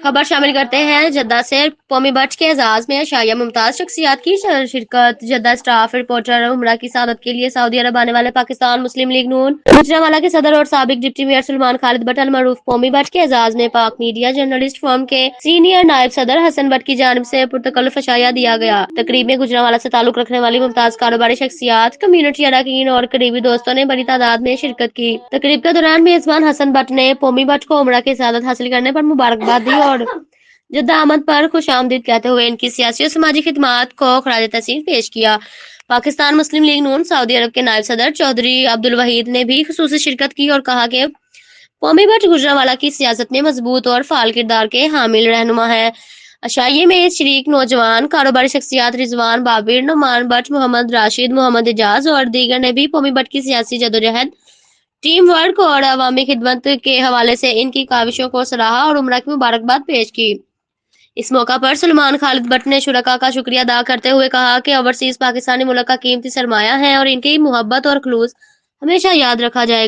خبر شامل کرتے ہیں جدہ سے قومی بٹ کے اعزاز میں عشائیہ ممتاز شخصیات کی شرکت۔ جدہ اسٹاف رپورٹر عمرہ کی سعادت کے لیے سعودی عرب آنے والے پاکستان مسلم لیگ نون گوجرانوالہ کے صدر اور سابق ڈپٹی میئر سلمان خالد بٹ المعروف قومی بٹ کے اعزاز میں پاک میڈیا جرنلسٹ فورم کے سینئر نائب صدر حسن بٹ کی جانب سے پرتکلف عشائیہ دیا گیا۔ تقریب میں گوجرانوالہ سے تعلق رکھنے والی ممتاز کاروباری شخصیات، کمیونٹی اراکین اور قریبی دوستوں نے بڑی تعداد میں شرکت کی۔ تقریب کے دوران میزبان حسن بٹ نے قومی بٹ کو عمرہ کی سعادت حاصل کرنے پر مبارکباد دی اور جدہ آمد پر خوش آمدید کہتے ہوئے ان کی سیاسی اور سماجی خدمات کو خراج تحسین پیش کیا۔ پاکستان مسلم لیگ نون سعودی عرب کے نائب صدر چودھری عبدالوحید نے بھی خصوصی شرکت کی اور کہا کہ قومی بٹ گوجرانوالہ کی سیاست میں مضبوط اور فعال کردار کے حامل رہنما ہے۔ عشائیے میں شریک نوجوان کاروباری شخصیات رضوان بابر، نعمان بٹ، محمد راشد، محمد اعجاز اور دیگر نے بھی قومی بٹ کی سیاسی جدوجہد، ٹیم ورک اور عوامی خدمت کے حوالے سے ان کی کاوشوں کو سراہا اور عمرہ کی مبارکباد پیش کی۔ اس موقع پر سلمان خالد بٹ نے شرکاء کا شکریہ ادا کرتے ہوئے کہا کہ اوورسیز پاکستانی ملک کا قیمتی سرمایہ ہیں اور ان کی محبت اور خلوص ہمیشہ یاد رکھا جائے گا۔